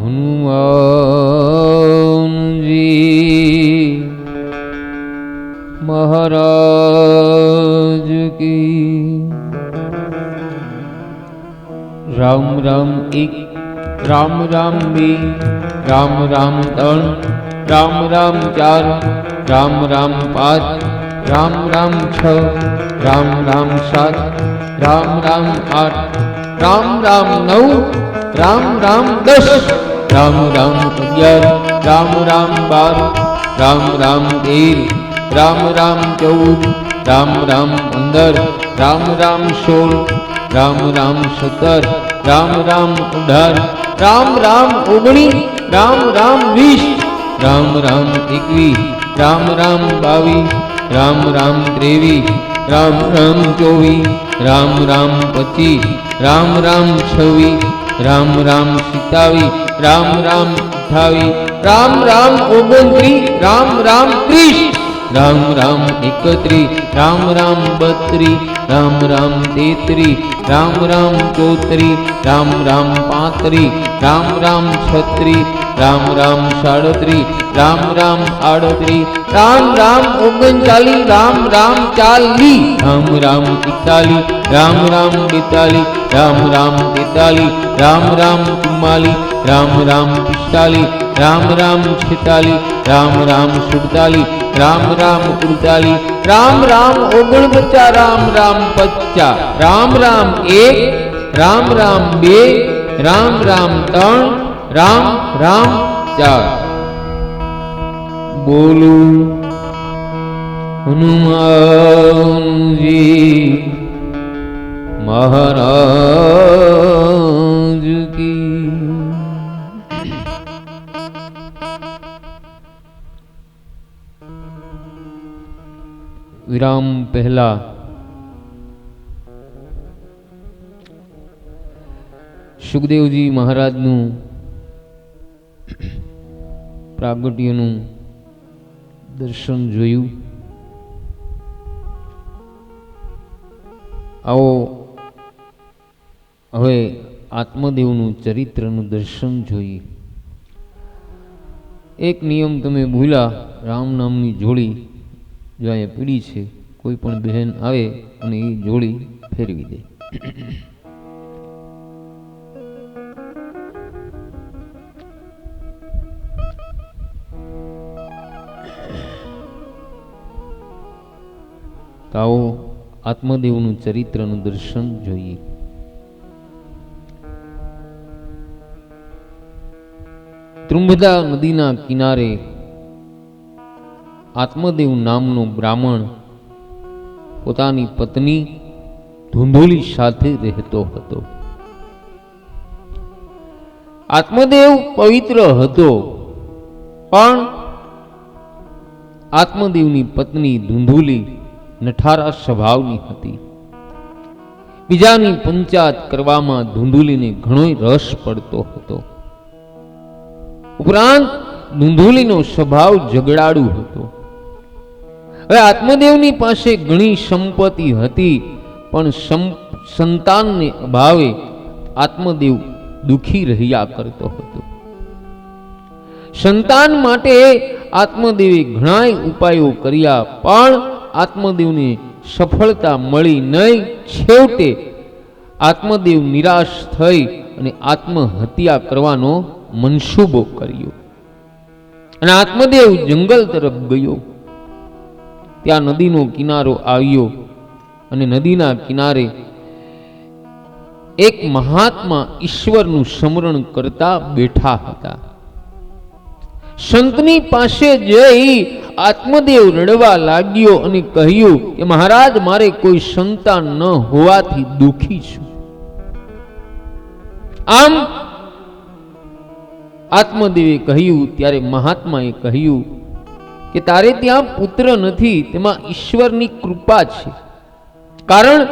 હનુમાનજી મહારાજ કી। રામ રામ એક, રામ રામ બે, રામ રામ ત્રણ, રામ રામ ચાર, રામ રામ પાંચ, રામ રામ છ, રામ રામ સાત, રામ રામ આઠ, રામ રામ નવ, રામ રામ 10, રામ રામ 11, રામ રામ 12, રામ રામ 13, રામ રામ 14, રામ રામ 15, રામ રામ 16, રામ રામ 17, રામ રામ 18, રામ રામ 19, રામ રામ 20, રામ રામ 21, રામ રામ 22, રામ રામ 23, રામ રામ 24, રામ રામ 25, રામ રામ 26, રામ રામ 27, રામ રામ 28, રામ રામ 29, રામ રામ 30, રામ રામ 31, રામ રામ 32, રામ રામ 33, રામ રામ 34, રામ રામ 35, રામ રામ 36, રામ રામ 37, રામ રામ 38, રામ રામ 39, રામ રામ 40, રામ રામ 41, રામ રામ 42, રામ રામ 43, રામ રામ 44, રામ રામ 45, રામ રામ 46, રામ રામ 47, રામ રામ 48, રામ રામ 49, રામ રામ 50, રામ રામ 1, રામ રામ 2, રામ રામ 3, રામ રામ 4। બોલો હનુમાનજી મહારાજ કી। વિરામ પહેલા સુખદેવજી મહારાજનું પ્રાગટ્યનું દર્શન જોયું। આવો હવે આત્મદેવનું ચરિત્રનું દર્શન જોઈએ। એક નિયમ તમે ભૂલ્યા, રામ નામની જોડી જો અહીંયા પીડી છે, કોઈ પણ બહેન આવે અને એ જોડી ફેરવી દે। તો આવો આત્મદેવનું ચરિત્રનું દર્શન જોઈએ। ત્રુંબદા નદીના કિનારે આત્મદેવ નામનો બ્રાહ્મણ પોતાની પત્ની ધુંધુલી સાથે રહેતો હતો। આત્મદેવ પવિત્ર હતો, પણ આત્મદેવની પત્ની ધુંધુલી નઠારા સ્વભાવની હતી। બીજાની પંચાયત કરવામાં ધુંધુલીને ઘણો રસ પડતો હતો। ઉપરાંત ધુંધુલીનો સ્વભાવ ઝઘડાળુ હતો। હવે આત્મદેવની પાસે ઘણી સંપત્તિ હતી, પણ સંતાનને અભાવે આત્મદેવ દુખી રહ્યા કરતો હતો। સંતાન માટે આત્મદેવે ઘણા ઉપાયો કર્યા, પણ આત્મદેવને સફળતા મળી નહીં। છેવટે આત્મદેવ નિરાશ થઈ અને આત્મહત્યા કરવાનો મનસૂબો કર્યો અને આત્મદેવ જંગલ તરફ ગયો। ત્યાં નદીનો કિનારો આવ્યો અને નદીના કિનારે એક મહાત્મા ઈશ્વરનું સ્મરણ કરતા બેઠા હતા। સંતની પાસે જઈ આત્મદેવ રડવા લાગ્યો અને કહ્યું કે મહારાજ, મારે કોઈ સંતાન ન હોવાથી દુખી છું। આમ આત્મદેવે કહ્યું ત્યારે મહાત્માએ કહ્યું કે તારે ત્યાં પુત્ર નથી, તેમાં ઈશ્વરની કૃપા છે, કારણ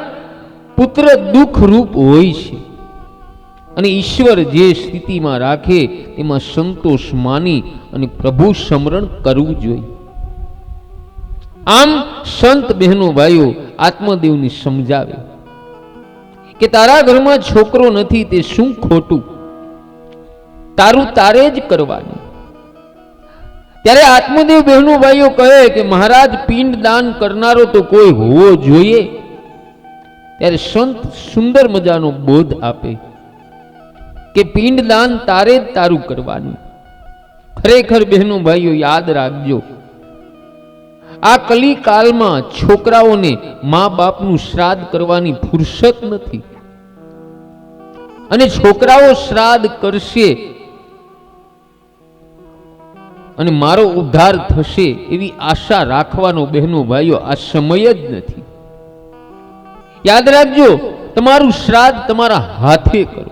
પુત્ર દુઃખ રૂપ હોય છે અને ઈશ્વર જે સ્થિતિમાં રાખે તેમાં સંતોષ માની અને પ્રભુ સ્મરણ કરવું જોઈએ। આમ સંત બહેનો ભાઈઓ આત્મદેવને સમજાવે કે તારા ઘરમાં છોકરો નથી તે શું ખોટું, તારું તારે જ કરવાનું. ત્યારે આત્મદેવ બહેનો ભાઈઓ કહે કે મહારાજ પિંડ દાન કરનારો તો કોઈ હોવો જોઈએ. ત્યારે સંત સુંદર મજાનો બોધ આપે કે પિંડ દાન તારે જ તારું કરવાનું. ખરેખર બહેનો ભાઈઓ યાદ રાખજો, આ કલી કાળમાં છોકરાઓને મા બાપનું શ્રાદ્ધ કરવાની ફુરસત નથી, અને છોકરાઓ શ્રાદ્ધ કરશે અને મારો ઉદ્ધાર થશે એવી આશા રાખવાનો બહેનો ભાઈઓ આ સમય જ નથી. યાદ રાખજો, તમારું શ્રાદ્ધ તમારા હાથે કરો,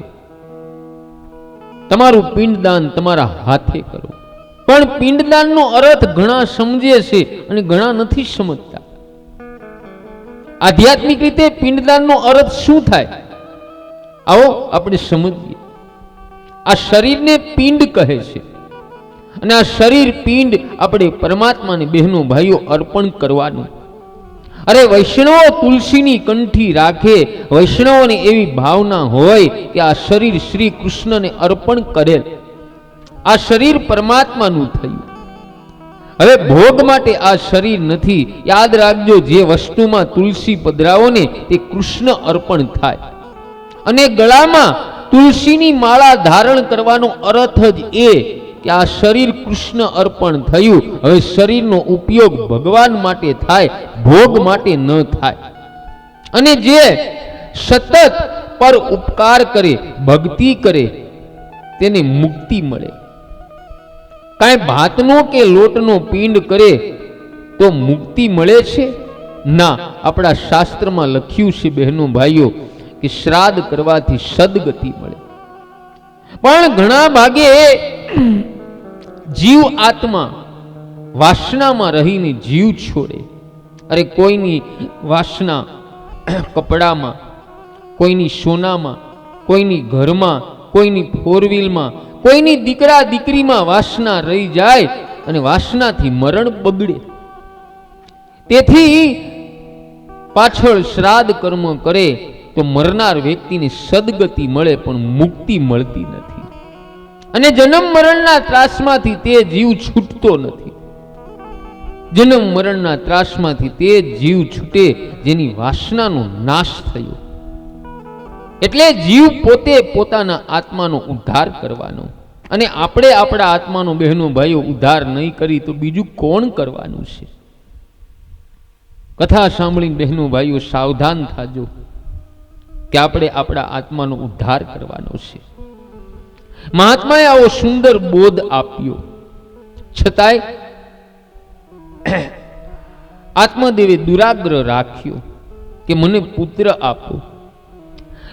તમારું પિંડદાન તમારા હાથે કરો. પણ પિંડદાનનો અર્થ ઘણા સમજે છે અને ઘણા નથી સમજતા. આધ્યાત્મિક રીતે પિંડદાનનો અર્થ શું થાય, આવો આપણે સમજીએ. આ શરીરને પિંડ કહે છે, અને આ શરીર પિંડ આપણે પરમાત્માને બહેનો ભાઈઓ અર્પણ કરવાનું. અરે વૈષ્ણવો તુલસીની કંઠી રાખે, વૈષ્ણવોને એવી ભાવના હોય કે આ શરીર શ્રી કૃષ્ણને અર્પણ કરેલ, આ શરીર પરમાત્માનું થયું. હવે ભોગ માટે આ શરીર નથી. યાદ રાખજો, જે વસ્તુમાં તુલસી પધરાવો ને તે કૃષ્ણ અર્પણ થાય. અને ગળામાં તુલસીની માળા ધારણ કરવાનો અર્થ જ એ કે આ શરીર કૃષ્ણ અર્પણ થયું. હવે શરીરનો ઉપયોગ ભગવાન માટે થાય, ભોગ માટે ન થાય. અને જે સતત પર ઉપકાર કરે, ભક્તિ કરે, તેને મુક્તિ મળે. કાંઈ ભાતનો કે લોટનો પિંડ કરે તો મુક્તિ મળે છે? ના. આપણા શાસ્ત્રમાં લખ્યું છે બહેનો ભાઈઓ કે શ્રાદ્ધ કરવાથી સદગતિ મળે. પણ ઘણા ભાગે જીવ આત્મા વાસનામાં રહીને જીવ છોડે. અરે કોઈની વાસના કપડામાં, કોઈની સોનામાં, કોઈની ઘરમાં, કોઈની ફોર વ્હીલમાં, કોઈની દીકરા દીકરીમાં વાસના રહી જાય અને વાસનાથી મરણ બગડે. તેથી પાછળ શ્રાદ્ધ કર્મ કરે તો મરનાર વ્યક્તિને સદગતિ મળે પણ મુક્તિ મળતી નથી. અને જન્મ મરણના ત્રાસમાંથી તે જીવ છૂટતો નથી. જન્મ મરણના ત્રાસમાંથી તે જીવ છૂટે જેની વાસનાનો નાશ થયો. એટલે જીવ પોતે પોતાના આત્માનો ઉદ્ધાર કરવાનો. અને આપણે આપણા આત્માનો બહેનો ભાઈઓ ઉદ્ધાર નહીં કરી તો બીજું કોણ કરવાનું છે? કથા સાંભળીને બહેનો ભાઈઓ સાવધાન થાજો કે આપણે આપણા આત્માનો ઉદ્ધાર કરવાનો છે. મહાત્માએ આવો સુંદર બોધ આપ્યો, છતાંય આત્મદેવે દુરાગ્રહ રાખ્યો કે મને પુત્ર આપો.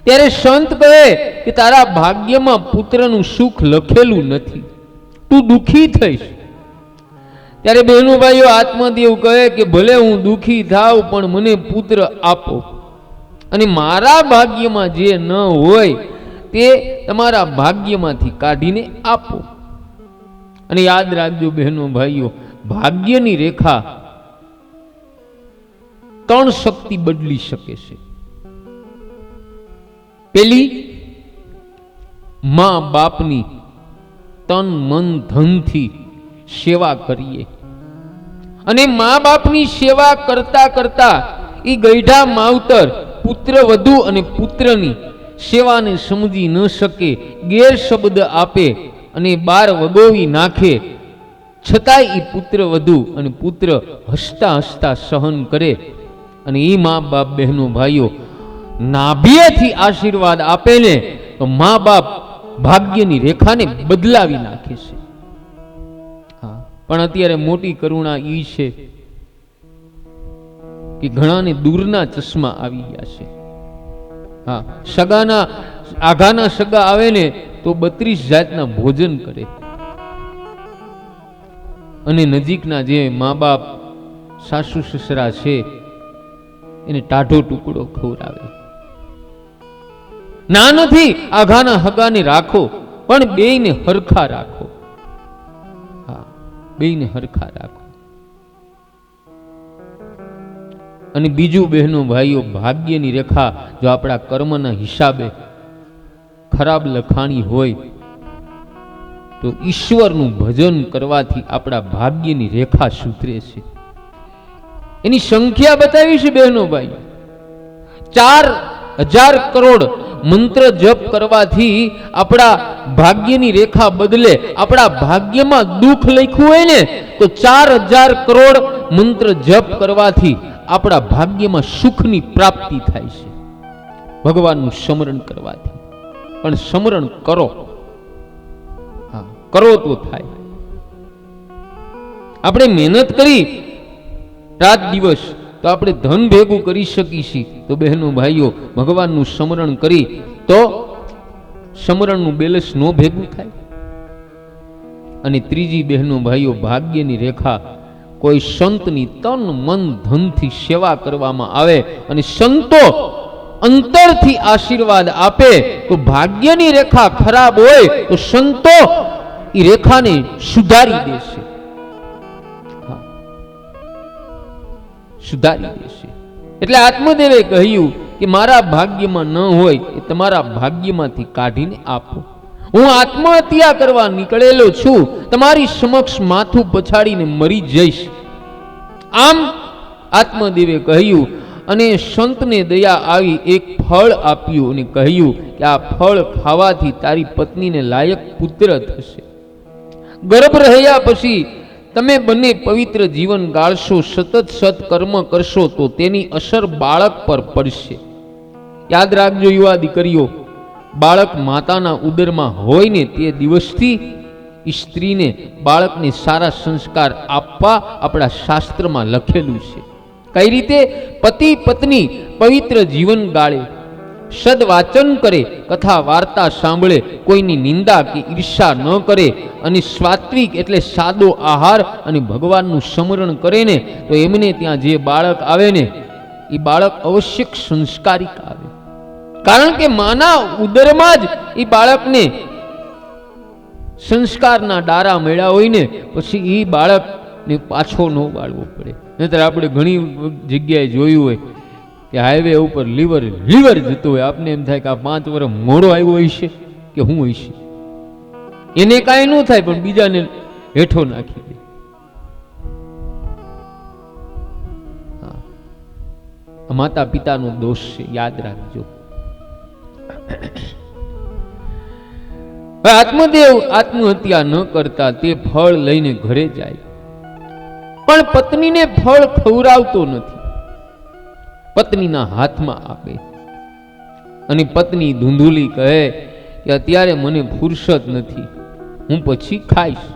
ત્યારે સંત કહે કે તારા ભાગ્યમાં પુત્રનું સુખ લખેલું નથી, તું દુખી થઈશ. ત્યારે બહેનો ભાઈઓ આત્મદેવ કહે કે ભલે હું દુખી થાવ પણ મને પુત્ર આપો, અને મારા ભાગ્યમાં જે ન હોય તે તમારા ભાગ્યમાંથી કાઢીને આપો. અને યાદ રાખજો બહેનો ભાઈઓ, ભાગ્યની રેખા 3 શક્તિ બદલી શકે છે. પેલી, મા બાપની તન મન ધનથી સેવા કરીએ, અને મા બાપની સેવા કરતા કરતા એ ગઈઢા માવતર પુત્ર વધુ અને પુત્રની સેવાને સમજી ન શકે, ગેરશબ્દ આપે અને બાર વગોવી નાખે, છતાંય એ પુત્ર વધુ અને પુત્ર હસતા હસતા સહન કરે. અને એ મા બાપ બહેનો ભાઈઓ નાભિયેથી આશીર્વાદ આપે ને તો મા બાપ ભાગ્યની રેખાને બદલાવી નાખે છે. પણ અત્યારે મોટી કરુણા ઈ છે કે ઘણાને દૂરના ચશ્મા આવી ગયા છે. હા, સગાના આઘાના સગા આવે ને તો 32 જાતના ભોજન કરે, અને નજીકના જે મા બાપ સાસુ સસરા છે એને ટાઢો ટુકડો ખવડાવે. ના નથી, આઘાના હગાને રાખો પણ બેયને હરખા રાખો. હા, બેયને હરખા રાખો. અને બીજું બહેનો ભાઈઓ, ભાગ્યની રેખા જો આપણા કર્મના હિસાબે ખરાબ લખાણી હોય તો ઈશ્વરનું ભજન કરવાથી આપણા ભાગ્યની રેખા સુધરે છે. એની સંખ્યા બતાવી છે બહેનો ભાઈ. 4000 કરોડ મંત્ર જપ કરવાથી આપણા ભાગ્યની રેખા બદલે. આપણા ભાગ્યમાં દુઃખ લખ્યું હોય ને તો 4000 કરોડ મંત્ર જપ કરવાથી આપણા ભાગ્યમાં સુખની પ્રાપ્તિ થાય છે, ભગવાનનું સ્મરણ કરવાથી. પણ સ્મરણ કરો, હા કરો તો થાય. આપણે મહેનત કરી રાત દિવસ તો આપણે ધન ભેગું કરી શકીશું. તો બહેનો ભાઈઓ, ભગવાનનું સ્મરણ કરી તો સ્મરણનું બેલેન્સ નો ભેગું થાય. અને ત્રીજી બહેનો ભાઈઓ, ભાગ્યની રેખા કોઈ સંતની તન મન ધનથી સેવા કરવામાં આવે અને સંતો અંતરથી આશીર્વાદ આપે તો ભાગ્યની રેખા ખરાબ હોય તો સંતો એ રેખાને સુધારી દેશે, સુધારી દેશે. એટલે આત્મદેવે કહ્યું કે મારા ભાગ્યમાં ન હોય એ તમારા ભાગ્યમાંથી કાઢીને આપો. હું આત્મહત્યા કરવા નીકળેલો છું, તમારી સમક્ષ માથું પછાડીને મરી જઈશ. આમ આત્મદેવે કહ્યું અને સંતને દયા આવી એક ફળ આપ્યું અને કહ્યું કે આ ફળ ખાવાથી તારી પત્નીને લાયક પુત્ર થશે. ગર્ભ રહ્યા પછી તમે બંને પવિત્ર જીવન ગાળશો, સતત સત્કર્મ કરશો તો તેની અસર બાળક પર પડશે. યાદ રાખજો યુવા દીકરીઓ, બાળક માતાના ઉદરમાં હોય ને તે દિવસથી સ્ત્રીને બાળકને સારા સંસ્કાર આપવા આપણા શાસ્ત્રમાં લખેલું છે. કઈ રીતે? પતિ પત્ની પવિત્ર જીવન ગાળે, સદવાચન કરે, કથા વાર્તા સાંભળે, કોઈની નિંદા કે ઈર્ષા ન કરે અને સાત્વિક એટલે સાદો આહાર અને ભગવાનનું સ્મરણ કરે ને તો એમને ત્યાં જે બાળક આવે ને એ બાળક અવશ્ય સંસ્કારિક આવે. કારણ કે માના ઉદરમાં જ એ બાળકને સંસ્કારના ડારા મળ્યા હોય ને પછી એ બાળકને પાછો ન વાળવો પડે. નહીતર આપણે ઘણી જગ્યાએ જોયું હોય કે હાઈવે ઉપર લીવર જતો હોય, આપને એમ થાય કે આ 5 વર્ષ મોડો આવ્યો હોય છે કે હું હોય છે. એને કાંઈ ન થાય પણ બીજાને હેઠો નાખી દે. માતા પિતાનો દોષ છે, યાદ રાખજો. આત્મદેવ આત્મહત્યા ન કરતા તે ફળ લઈને ઘરે જાય, પણ પત્નીને ફળ ખવડાવતો નથી, પત્નીના હાથમાં આપે. અને પત્ની ધૂંધુલી કહે કે અત્યારે મને ફુરસત નથી, હું પછી ખાઈશ.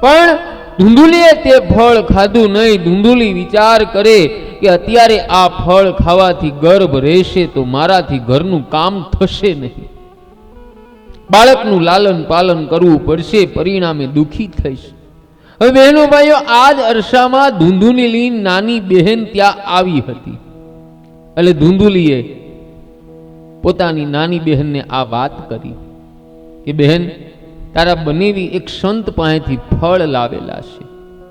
પણ ધૂંધુલીએ તે ફળ ખાધું નહીં. ધૂંધુલી વિચાર કરે કે અત્યારે આ ફળ ખાવાથી ગર્ભ રહેશે તો મારાથી ઘરનું કામ થશે નહીં, બાળકનું લાલન પાલન કરવું પડશે, પરિણામે દુઃખી થઈશ. હવે બહેનો ભાઈઓ, આ જ અરસામાં ધૂંધુલીની નાની બહેન ત્યાં આવી હતી. એટલે ધૂંધુલીએ પોતાની નાની બહેનને આ વાત કરી કે બહેન, તારા બનેવી એક સંત પાસેથી ફળ લાવેલા છે,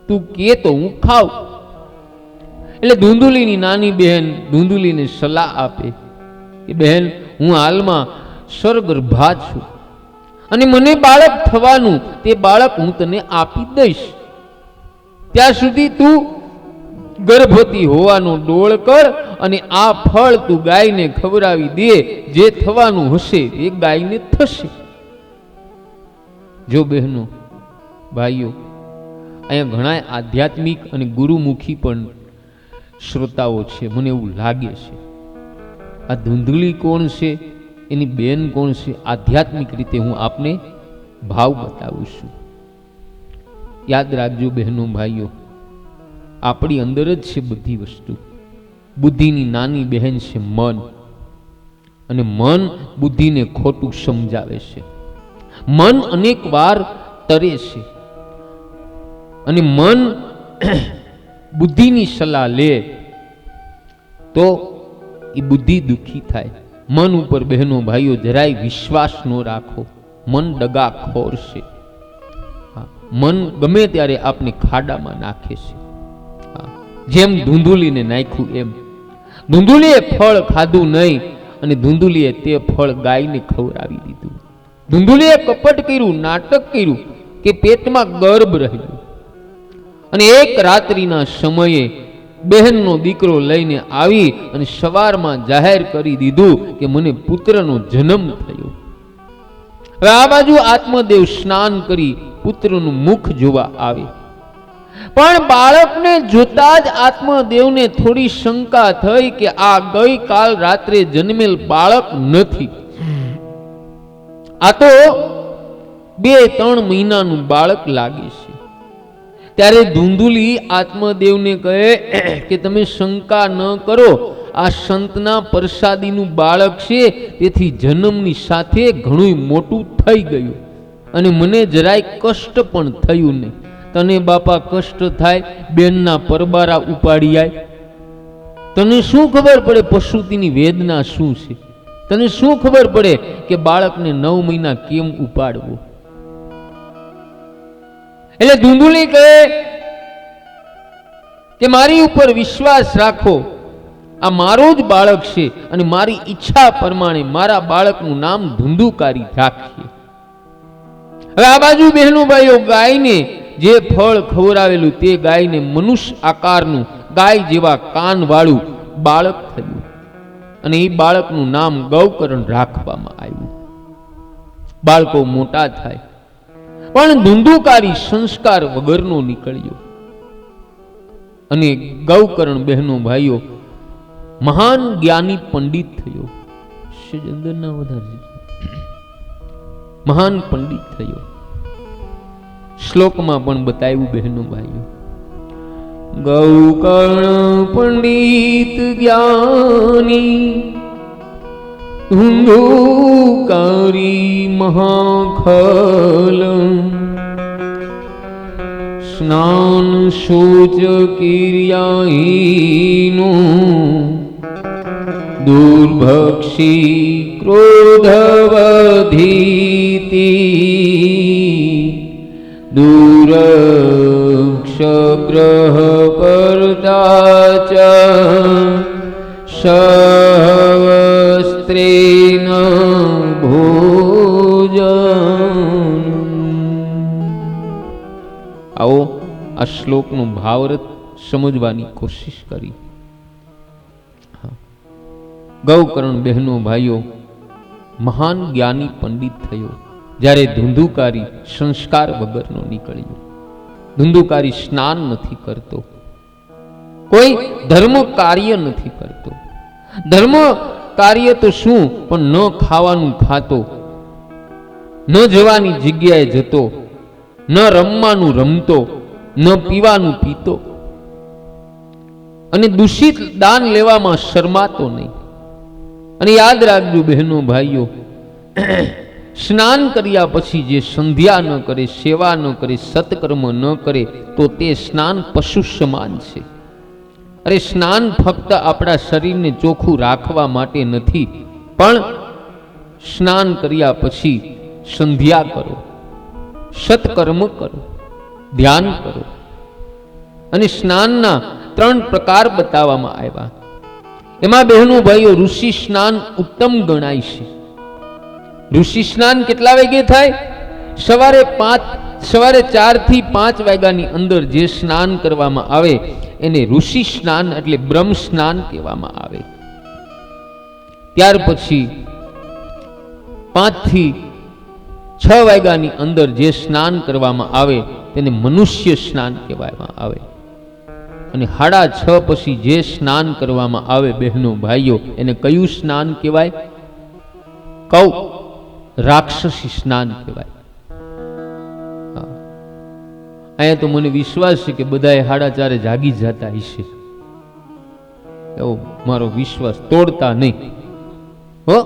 તું કે તો હું ખાઉં. એટલે ધૂંધુલીની નાની બહેન ધૂંધુલીને સલાહ આપે કે બહેન, હું હાલમાં સરગર્ભા છું અને મને બાળક થવાનું, તે બાળક હું તને આપી દઈશ. ત્યાં સુધી તું ગર્ભવતી હોવાનો ડોળ કર અને આ ફળ તું ગાયને ખવડાવી દે, જે થવાનું હશે એ ગાયને થશે. જો બહેનો ભાઈઓ, અહીંયા ઘણા આધ્યાત્મિક અને ગુરુમુખી પણ શ્રોતાઓ છે. મને એવું લાગે છે આ ધૂંધુલી કોણ છે, એની બેન કોણ છે, આધ્યાત્મિક રીતે હું આપને ભાવ બતાવું છું. યાદ રાખજો બહેનો ભાઈઓ, આપણી અંદર જ છે બધી વસ્તુ. બુદ્ધિની નાની બહેન છે મન, અને મન બુદ્ધિને ખોટું સમજાવે છે. મન અનેક વાર તરે છે અને મન બુદ્ધિની સલાહ લે તો એ બુદ્ધિ દુઃખી થાય. મન ઉપર બહેનો ભાઈઓ જરાય વિશ્વાસ ન રાખો, મન દગાખોર છે. મન ગમે ત્યારે આપને ખાડામાં નાખે છે. જેમ ધૂંધુલીને નાખ્યું એમ. ધૂંધુલીએ ફળ ખાધું નહીં અને ધૂંધુલીએ તે ફળ ગાયને ખવડાવી દીધું. ધુંધુલીએ કપટ કર્યું, નાટક કર્યું કે પેટમાં ગર્ભ રહ્યું. અને એક રાત્રિના સમયે બહેનનો દીકરો લઈને આવી અને સવારમાં જાહેર કરી દીધું કે મને પુત્રનો જન્મ થયો. હવે આ બાજુ આત્મદેવ સ્નાન કરી પુત્રનું મુખ જોવા આવે, પણ બાળકને જોતા જ આત્મદેવને થોડી શંકા થઈ કે આ ગઈકાલ રાત્રે જન્મેલ બાળક નથી, આ તો 2-3 મહિનાનું બાળક લાગે છે. ત્યારે ધુંધુલી આત્મદેવને કહે કે તમે શંકા ન કરો, આ સંતના પ્રસાદીનું બાળક છે, તેથી જન્મની સાથે ઘણું મોટું થઈ ગયું અને મને જરાય કષ્ટ પણ થયું નહીં. તને બાપા કષ્ટ થાય, બેનના પરબારા ઉપાડી આય, તને શું ખબર પડે પ્રસૂતિની વેદના શું છે? તને શું ખબર પડે કે બાળકને 9 મહિના કેમ ઉપાડવું? એટલે ધુંધુલી કહે કે મારી ઉપર વિશ્વાસ રાખો, આ મારું જ બાળક છે અને મારી ઈચ્છા પ્રમાણે મારા બાળકનું નામ ધુંધુકારી રાખીએ. હવે આ બાજુ બહેનો ભાઈઓ ગાયને જે ફળ ખવડાવેલું તે ગાયને મનુષ્ય આકારનું ગાય જેવા કાન વાળું બાળક થયું અને એ બાળકનું નામ ગૌકરણ રાખવામાં આવ્યું. બાળકો મોટા થાય પણ ધુંધુકારી સંસ્કાર વગરનો નીકળ્યો અને ગૌકરણ બહેનો ભાઈઓ મહાન જ્ઞાની પંડિત થયો. અંદરના વધારે મહાન પંડિત થયો. શ્લોકમાં પણ બતાવ્યું બહેનો ભાઈઓ, ગૌકર્ણ પંડિત જ્ઞાની ધુંધુકારી મહાખલ સ્નાન શોચ કિર્યાહીનો દુર્ભક્ષી ક્રોધવધીતિ દુરક્ષગ્રહ કરતા ચ સહસ્ત્રેન ભોજન. આવો આ શ્લોકનો ભાવાર્થ સમજવાની કોશિશ કરી. ગૌકર્ણ બહેનો ભાઈઓ મહાન જ્ઞાની પંડિત થયો જ્યારે ધુંધુકારી સંસ્કાર વગરનો નીકળ્યો. ધુંધુકારી સ્નાન નથી કરતો, કોઈ ધર્મ કાર્ય નથી કરતો. ધર્મ કાર્ય તો શું, પણ ન ખાવાનું ખાતો, ન જવાની જગ્યાએ જતો, ન રમવાનું રમતો, ન પીવાનું પીતો અને દૂષિત દાન લેવામાં શરમાતો નહીં. અને યાદ રાખજો બહેનો ભાઈઓ, સ્નાન કર્યા પછી જે સંધ્યા ન કરે, સેવા ન કરે, સત્કર્મ ન કરે તો તે સ્નાન પશુ સમાન છે. અરે સ્નાન ફક્ત આપણા શરીરને ચોખ્ખું રાખવા માટે નથી, પણ સ્નાન કર્યા પછી સંધ્યા કરો, સત્કર્મ કરો, ધ્યાન કરો. અને સ્નાનના 3 પ્રકાર બતાવવામાં આવ્યા. એમાં બહેનો ભાઈઓ ઋષિ સ્નાન ઉત્તમ ગણાય છે. ઋષિ સ્નાન કેટલા વાગે થાય? સવારે 4 થી 5 વાગ્યાની અંદર જે સ્નાન કરવામાં આવે એને ઋષિ સ્નાન એટલે બ્રહ્મ સ્નાન કહેવામાં આવે. ત્યાર પછી 5 થી 6 વાગ્યાની અંદર જે સ્નાન કરવામાં આવે તેને મનુષ્ય સ્નાન કહેવામાં આવે. અને 6:30 પછી જે સ્નાન કરવામાં આવે બહેનો ભાઈઓ એને કયું સ્નાન કહેવાય? કૌ રાક્ષસી સ્નાન કહેવાય. અહીંયા તો મને વિશ્વાસ છે કે બધાએ 4:30 જાગી જતા હશે, એવો મારો વિશ્વાસ, તોડતા નહીં હો.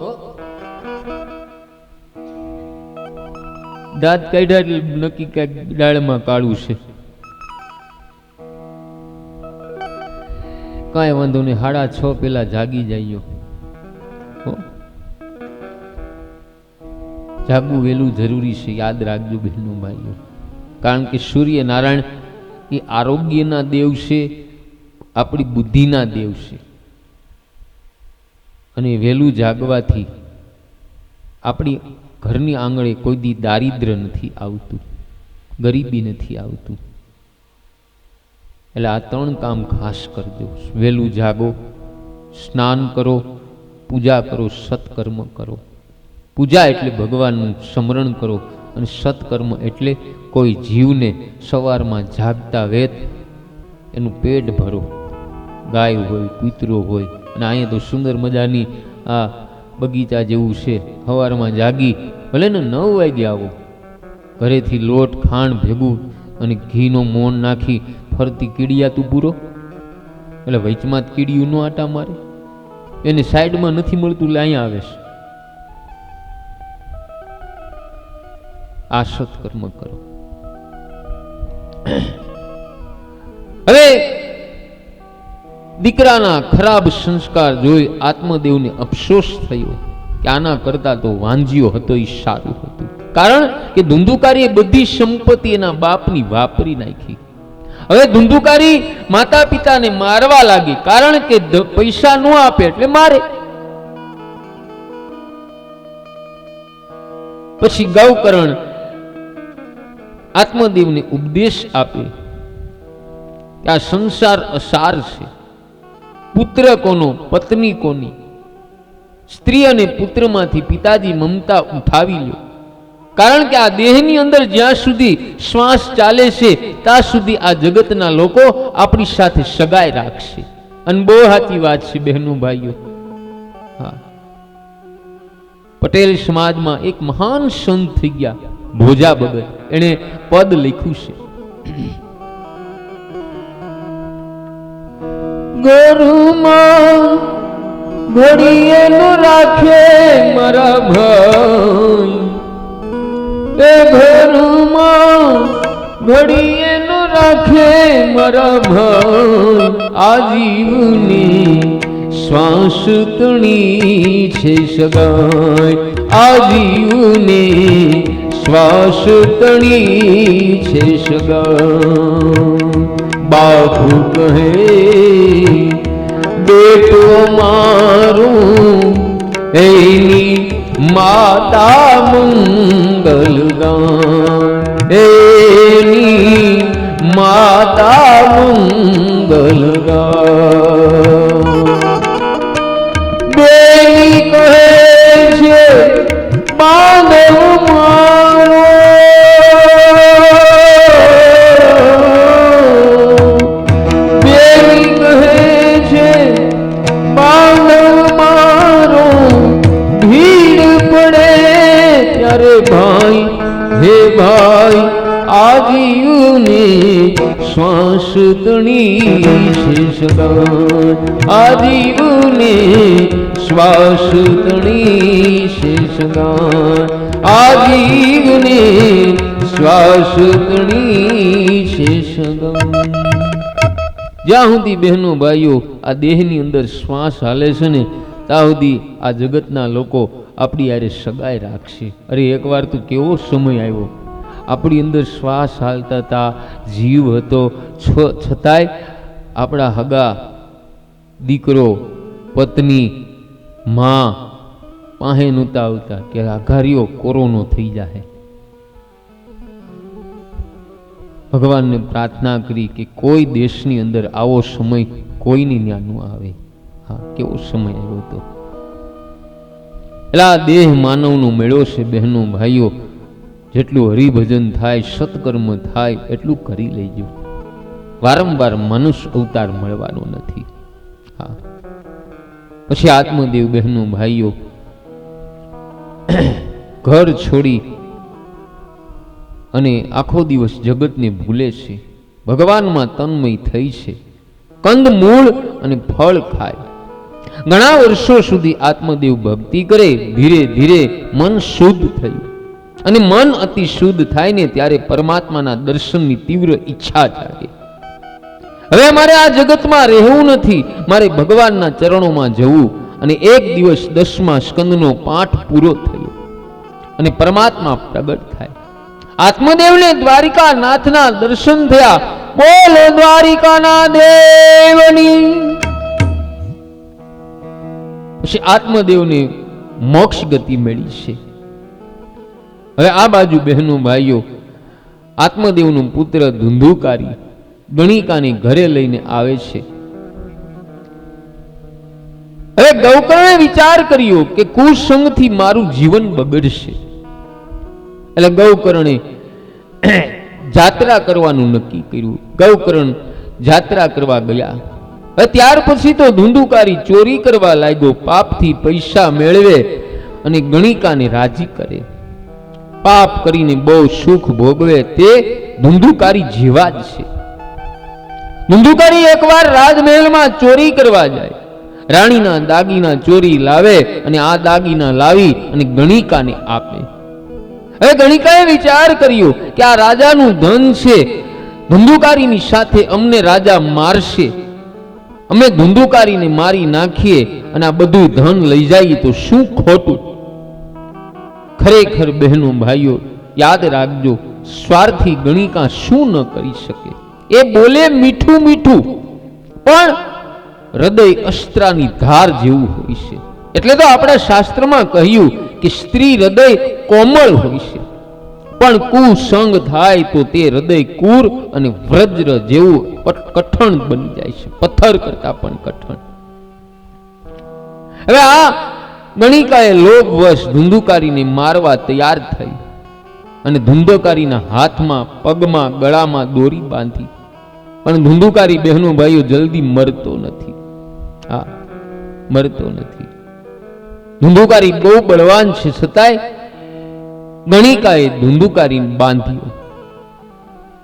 દાંત કાઢ્યા એટલે નક્કી ક્યાંક ડાળમાં કાળું છે. કાંઈ વાંધો નહીં, 6:30 પેલા જાગી જઈએ. જાગવું વહેલું જરૂરી છે, યાદ રાખજો બહેનો ભાઈઓ. કારણ કે સૂર્યનારાયણ એ આરોગ્યના દેવ છે, આપણી બુદ્ધિના દેવ છે. અને વહેલું જાગવાથી આપણી ઘરની આંગણે કોઈ દી દારિદ્ર્ય નથી આવતું, ગરીબી નથી આવતું. એટલે આ 3 કામ ખાસ કરજો. વહેલું જાગો, સ્નાન કરો, પૂજા કરો, સત્કર્મ કરો. પૂજા એટલે ભગવાનનું સ્મરણ કરો, અને સત્કર્મ એટલે કોઈ જીવને સવારમાં જાગતા વેત એનું પેટ ભરો. ગાય હોય, કૂતરો હોય, અને અહીંયા તો સુંદર મજાની આ બગીચા જેવું છે. સવારમાં જાગી ભલે ને 9 વાગે આવો, ઘરેથી લોટ ખાંડ ભેગું અને ઘીનો મોણ નાખી ફરતી કીડિયા તું પૂરો. એટલે વચમાં કીડિયું નો આટા મારે, એને સાઈડમાં નથી મળતું એટલે અહીંયા આવે છે. આ સત્કર્મ કરો. હવે દીકરાના ખરાબ સંસ્કાર જોઈ આત્મદેવને અફસોસ થયો કે આના કરતા તો વાંજીયો હતો એ સારું હતું. કારણ કે ધુંધુકારીએ બધી સંપત્તિ એના બાપની વાપરી નાખી. હવે ધુંધુકારી માતા પિતાને મારવા લાગી, કારણ કે પૈસા ન આપે એટલે મારે. પછી ગૌકર્ણ આત્મદેવને ઉપદેશ આપે કે આ સંસાર અસાર છે. પુત્ર કોનો, પત્ની કોની? સ્ત્રી અને પુત્રમાંથી પિતાજી મમતા ઉઠાવી લો. કારણ કે આ દેહની અંદર જ્યાં સુધી શ્વાસ ચાલે છે ત્યાં સુધી આ જગતના લોકો આપણી સાથે સગાઈ રાખશે. અને બહુ સાચી વાત છે બહેનો ભાઈઓ. હા, પટેલ સમાજમાં એક મહાન સંત થઈ ગયા, ભોજા ભગત. એને પદ લખ્યું છે, ઘરમાં ઘડીએનું રાખે મારા ભાઈ, એ ઘરમાં ઘડીએનું રાખે મારા ભાઈ, આજીવની શ્વાસ તણી છે સગાઈ, આજીવની શ્વાસ તણી છે સગાઈ. બાપુ કહે બેટો મારું, એની માતા મંગલ ગાન, એની માતા મંગલ ગાન. બેની કહે છે બાંધવ મારો, ભાઈ હે ભાઈ આજીવની શ્વાસ તણી છે સગાઈ, આજીવની શ્વાસ તણી છે સગાઈ, આજીવની શ્વાસ તણી છે સગાઈ. જ્યાં સુધી બહેનો ભાઈઓ આ દેહની અંદર શ્વાસ હાલે છે ને ત્યાં સુધી આ જગતના લોકો આપણી યારે સગાઈ રાખશે. અરે એકવાર તો કેવો સમય આવ્યો, આપણી અંદર શ્વાસ હાલતા હતા, જીવ હતો, છતાંય આપણા હગા દીકરો, પત્ની, માં પાસે નહોતા આવતા કે આઘારીઓ કોરોનો થઈ જાય. ભગવાનને પ્રાર્થના કરી કે કોઈ દેશની અંદર આવો સમય કોઈની ન્યા ન આવે. હા, કેવો સમય આવ્યો હતો. એટલે આ દેહ માનવનો મેળો છે બહેનો ભાઈઓ. જેટલું હરિભજન થાય, સત્કર્મ થાય એટલું કરી લેજો. વારંવાર મનુષ્ય અવતાર મળવાનો નથી. હા, પછી આત્મદેવ બહેનો ભાઈઓ ઘર છોડી અને આખો દિવસ જગતને ભૂલે છે, ભગવાનમાં તન્મય થઈ છે, કંદ મૂળ અને ફળ ખાય. ઘણા વર્ષો સુધી આત્મદેવ ભક્તિ કરે. ધીરે ધીરે મન શુદ્ધ થયું, અને મન અતિ શુદ્ધ થાય ને ત્યારે પરમાત્માના દર્શનની તીવ્ર ઈચ્છા જાગે. હવે મારે આ જગતમાં રહેવું નથી, મારે ભગવાનના ચરણોમાં જવું. અને એક દિવસ 10મા સ્કંદનો પાઠ પૂરો થયો અને પરમાત્મા પ્રગટ થાય. આત્મદેવને દ્વારિકા નાથના દર્શન થયા. બોલો દ્વારિકાના દેવની. પછી આત્મદેવને મોક્ષ ગતિ મળી છે. હવે આ બાજુ બહેનો ભાઈઓ, આત્મદેવનો પુત્ર ધુંધુકારી ગણિકાને ઘરે લઈને આવે છે. હવે ગૌકર્ણે વિચાર કર્યો કે કુસંગથી મારું જીવન બગડશે, એટલે ગૌકર્ણે જાત્રા કરવાનું નક્કી કર્યું. ગૌકર્ણ જાત્રા કરવા ગયા. ત્યાર પછી તો ધુંધુકારી ચોરી કરવા લાગ્યો, પાપથી પૈસા મેળવે અને ગણિકાને રાજી કરે. પાપ કરીને બહુ સુખ ભોગવે તે ધુંધુકારી જેવા જ છે. ધુંધુકારી એકવાર રાજમહેલમાં ચોરી કરવા જાય, રાણીના દાગીના ચોરી લાવે અને આ દાગીના લાવી અને ગણિકાને આપે. હવે ગણિકાએ વિચાર કર્યો કે આ રાજાનું ધન છે, ધુંધુકારીની સાથે અમને રાજા મારશે, અમે ધુંધુકારીને મારી નાખીએ અને આ બધું ધન લઈ જઈએ તો શું ખોટું. ખરેખર બહેનો ભાઈઓ યાદ રાખજો, સ્વાર્થી ગણિકા શું ન કરી શકે. એ બોલે મીઠું મીઠું, પણ હૃદય અસ્ત્રાની ધાર જેવું હોય છે. એટલે તો આપણા શાસ્ત્રમાં કહ્યું કે સ્ત્રી હૃદય કોમળ હોય છે, પણ કુસંગ થાય તો તે હૃદય કુર અને વજ્ર જેવું કઠણ બની જાય છે, પથ્થર કરતા પણ કઠણ. હવે આ ગણિકાએ લોભવશ ધુંધુકારીને મારવા તૈયાર થઈ અને ધુંધુકારીના હાથમાં, પગમાં, ગળામાં દોરી બાંધી. પણ ધુંધુકારી બહેનો ભાઈઓ જલ્દી મરતો નથી. હા, મરતો નથી. ધુંધુકારી બહુ બળવાન છે, છતાંય ગણિકાએ ધુંધુકારીને બાંધ્યો.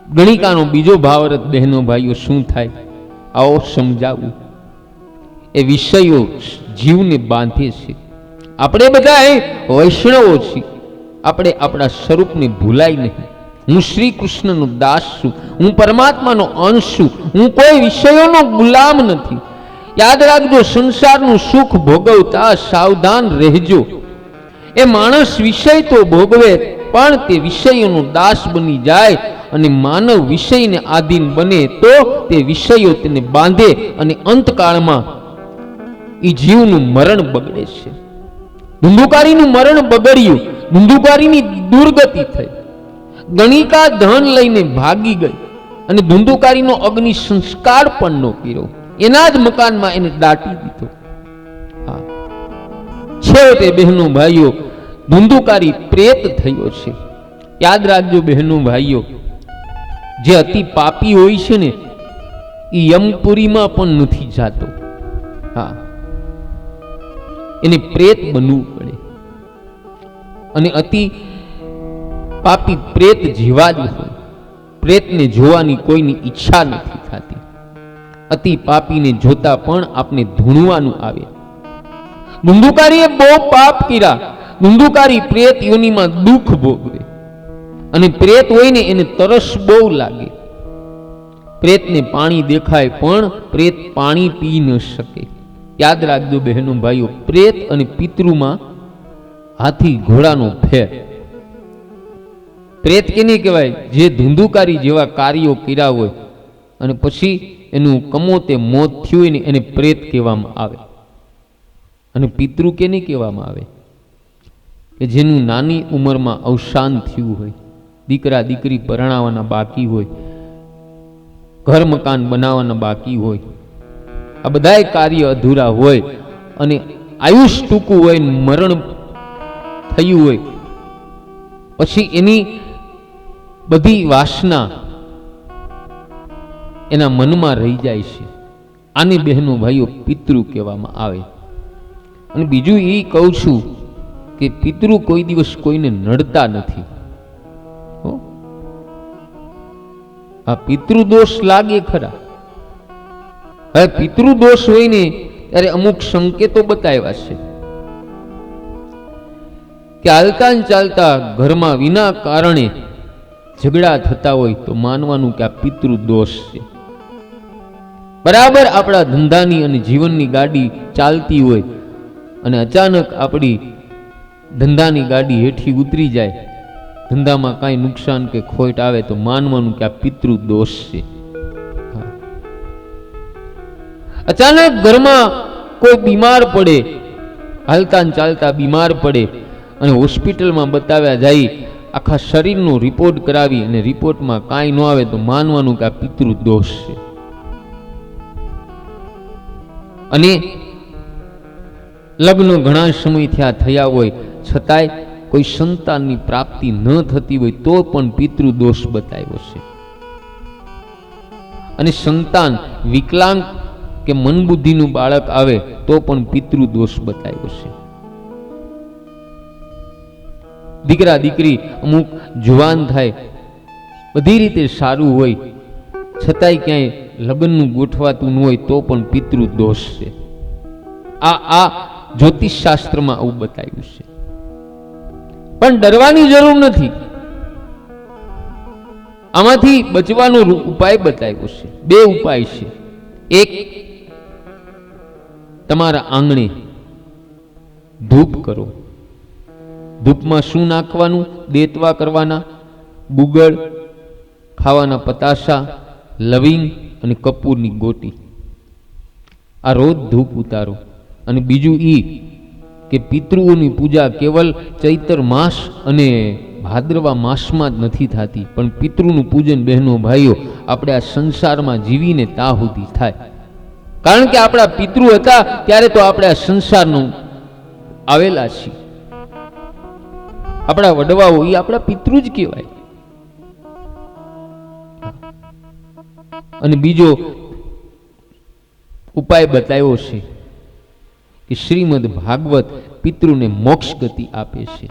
ગણિકાનો બીજો ભાવાર્થ બહેનો ભાઈઓ શું થાય, આવો સમજાવું. એ વિષયો જીવને બાંધે છે. આપણે બધા વૈષ્ણવો છીએ, આપણે આપણા સ્વરૂપને ભૂલાય નહીં. હું શ્રી કૃષ્ણનો દાસ છું, હું પરમાત્માનો અંશ છું, હું કોઈ વિષયોનો ગુલામ નથી. યાદ રાખજો, સંસારનું સુખ ભોગવતા સાવધાન રહેજો. એ માણસ વિષય તો ભોગવે, પણ તે વિષયોનો દાસ બની જાય અને માનવ વિષયને આધીન બને તો તે વિષયો તેને બાંધે અને અંતકાળમાં એ જીવનું મરણ બગડે છે. ધુંધુકારીનું મરણ બગડ્યું, ધુંધુકારીની દુર્ગતિ થઈ. ગણિકા ધન લઈને ભાગી ગઈ અને ધુંધુકારીનો અગ્નિ સંસ્કાર પણ ન કર્યો, એના જ મકાનમાં એને દાટી દીધો. હા, છેવટે બહેનો ભાઈઓ ધુંધુકારી પ્રેત થયો છે. યાદ રાખજો બહેનો ભાઈઓ, જે અતિ પાપી હોય છે ને એ યમપુરીમાં પણ નથી જાતો. હા, એને પ્રેત બનવું પડે. અને અતિ પાપી પ્રેત જેવા જ હોય. પ્રેતને જોવાની કોઈની ઈચ્છા નથી થતી. અતિ પાપીને જોતા પણ આપણે ધૂણવાનું આવે. ધુંધુકારીએ બહુ પાપ કર્યા. ધુંધુકારી પ્રેત યોનિમાં દુઃખ ભોગવે અને પ્રેત હોય ને એને તરસ બહુ લાગે. પ્રેતને પાણી દેખાય પણ પ્રેત પાણી પી ન શકે. યાદ રાખજો બહેનો ભાઈઓ, પ્રેત અને પિતૃમાં હાથી ઘોડાનો ફેર. પ્રેત કેને કહેવાય? જે ધુંધુકારી જેવા કાર્યો કર્યા હોય અને પછી એનું કમોતે મોત થયું હોય ને એને પ્રેત કહેવામાં આવે. અને પિતૃ કેને કહેવામાં આવે? કે જેનું નાની ઉંમરમાં અવસાન થયું હોય, દીકરા દીકરી પરણાવવાના બાકી હોય, ઘર મકાન બનાવવાના બાકી હોય, આ બધાય કાર્ય અધૂરા હોય અને આયુષ ટૂંકું હોય, મરણ થયું હોય, પછી એની બધી વાસના એના મનમાં રહી જાય છે. આને બહેનો ભાઈઓ પિતૃ કહેવામાં આવે. અને બીજું એ કહું છું કે પિતૃ કોઈ દિવસ કોઈને નડતા નથી. આ પિતૃદોષ લાગે ખરા. હવે પિતૃદોષ હોય ને ત્યારે અમુક સંકેતો બતાવ્યા છે કે હાલતા ચાલતા ઘરમાં વિના કારણે ઝઘડા થતા હોય તો માનવાનું કે આ પિતૃદોષ છે. બરાબર આપણા ધંધાની અને જીવનની ગાડી ચાલતી હોય અને અચાનક આપણી ધંધાની ગાડી હેઠી ઉતરી જાય, ધંધામાં કાંઈ નુકસાન કે ખોટ આવે તો માનવાનું કે આ પિતૃદોષ છે. અચાનક ઘરમાં કોઈ બીમાર પડે, હાલતા ચાલતા બીમાર પડે અને હોસ્પિટલમાં બતાવ્યા જાય આખા શરીરનો રિપોર્ટ કરાવી અને રિપોર્ટમાં કાંઈ ન આવે તો માનવાનું કે આ પિતૃ દોષ છે. અને લગ્ન ઘણા સમયથી થયા હોય છતાંય કોઈ સંતાનની પ્રાપ્તિ ન થતી હોય તો પણ પિતૃ દોષ બતાવ્યો છે. અને સંતાન વિકલાંગ કે મનબુદ્ધિનું બાળક આવે તો પણ પિતૃ દોષ બતાવ્યો છે. દીકરા દીકરી અમુક જુવાન થાય, બધી રીતે સારું હોય છતાંય ક્યાંય લગ્નનું ગોઠવાતું ન હોય તો પણ પિતૃ દોષ છે. આ જ્યોતિષ શાસ્ત્રમાં આવું બતાવ્યું છે. પણ ડરવાની જરૂર નથી. આમાંથી બચવાનો ઉપાય બતાવ્યો છે. 2 ઉપાય છે. એક, તમારા આંગણે ધૂપ કરો. ધૂપમાં શું નાખવાનું? દેતવા કરવાના, ગુગળ, ખાવાના પતાશા, લવિંગ અને કપૂરની ગોટી. આ રોજ ધૂપ ઉતારો. અને બીજું કે પિતૃઓની પૂજા કેવલ ચૈત્ર માસ અને ભાદ્રવા માસમાં જ નથી થતી, પણ પિતૃનું પૂજન બહેનો ભાઈઓ આપણે આ સંસારમાં જીવીને ત્યાં સુધી થાય. કારણ કે આપણા પિતૃ હતા ત્યારે તો આપણે આ સંસારનું આવેલા છીએ. આપણા વડવાઓ એ આપણા પિતૃ જ કહેવાય. અને બીજો ઉપાય બતાવ્યો છે કે શ્રીમદ ભાગવત પિતૃને મોક્ષ ગતિ આપે છે.